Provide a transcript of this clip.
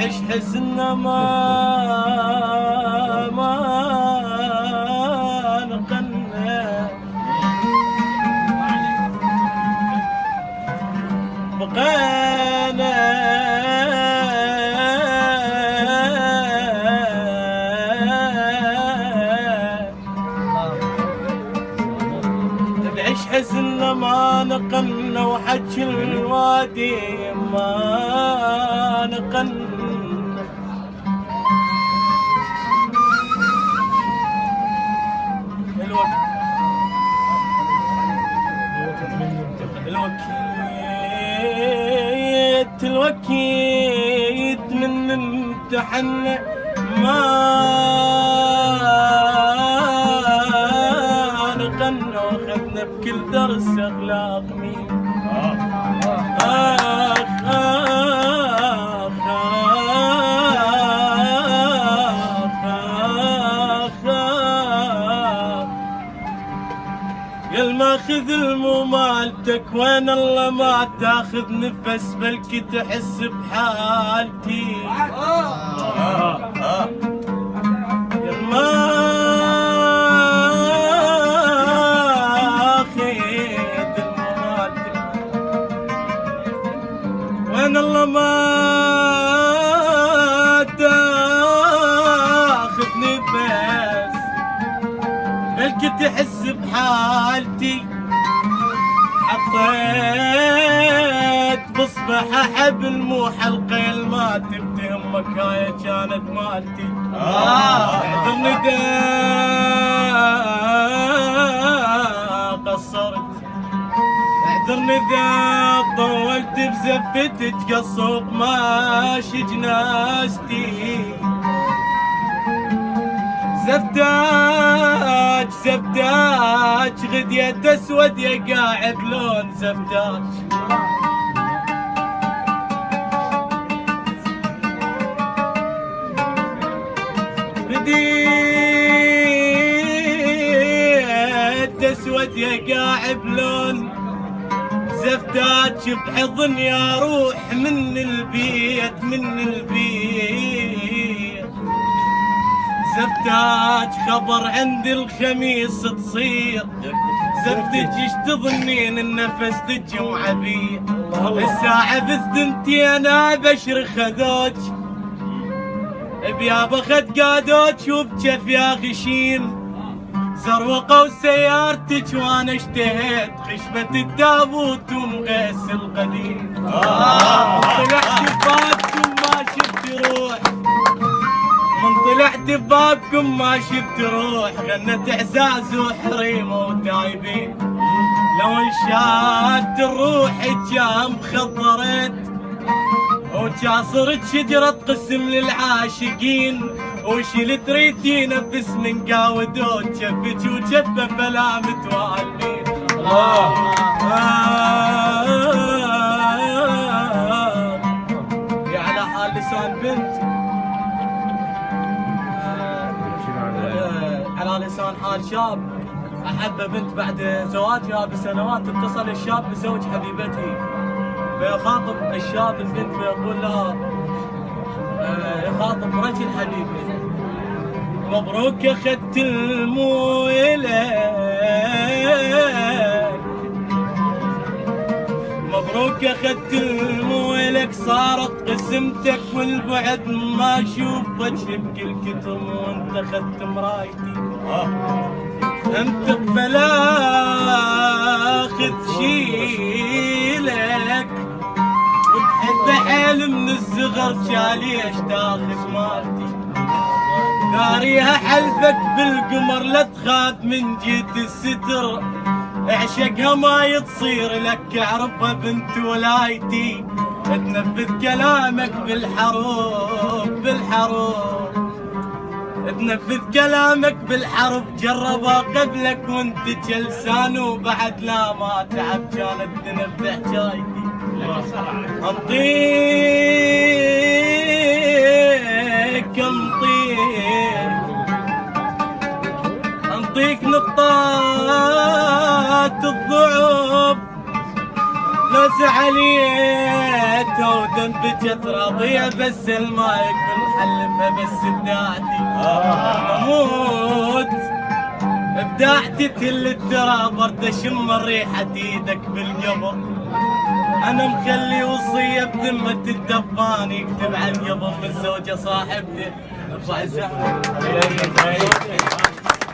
بعيش حزننا ما نقلنا بقينا بعيش حزننا ما نقلنا وحج الوادي ما نقلنا الوكيد من امتحنا ما نقلنا واخذنا بكل درس اخلاق مين قال ماخذ الممالتك وين الله ما تاخذ نفس بلكي تحس بحالتي قال ماخذ الممالتك وين الله ما تاخذ نفس بلكي تحس بحالتي حطيت بصبح حبل مو حلقة ما تفتهمك هاي كانت مالتي اعذرني دا قصرت اعذرني ذا طولت بزفتك قصوق ماشي جناستي زفتاج زفتاج غديت اسود يا قاعد لون زفتاج غديت اسود يا قاعد لون زفتاج بحضن يا روح من البيت من البيت زفتاج خبر عند الخميس تصير زفتك ايش تظنين النفس تجي وعبير الساعة بالثنتين ابشر خذوج بيابا خد قادوج وبجف يا غشيم زروقة وسيارتك وانا اشتهيت خشبة التابوت ومغيس القديم طلعت ببابكم ما شفت روح من طلعت ببابكم ما شفت روح غنت اعزاز وحريمه وتايبين لو انشات الروح جام خضرت وجاصرت شجرة قسم للعاشقين وشلت ريتي نفس من قاودوت شفتك وجفة فلا متوالين يا على حال لسان بنت على لسان حال شاب احب بنت بعد زواجها بسنوات اتصل الشاب بزوج حبيبتي فيخاطب الشاب البنت فيقول لها يخاطب رجل حبيبي مبروك اخذت المويلك مبروك اخذت المويلك صارت قسمتك والبعد ما اشوفك بكل كتم وانت اخذت مرايتي انت بلا اخذ شيلك وتحب حيل من الصغر شاليش تاخذ مالتي داريها حلفك بالقمر لا تخاف من جيت الستر اعشقها ما يتصير لك اعرفها بنت ولايتي تنفذ كلامك بالحروف بالحروف تنفذ كلامك بالحرف جربها قبلك وانت جلسان وبعد لا ما تعب كانت تنفذ حكايتي انطيك انطيك نقطات الضعف لو زعليت ابدا بجت راضية بس ما يكون حلفة بس ابداعتي اموت ابداعتي كل التراب برد اشم ريحة ايدك بالقبر انا مخلي وصية بذمة الدفان يكتب عن قبر من زوجة صاحبتي ارفع الزحمة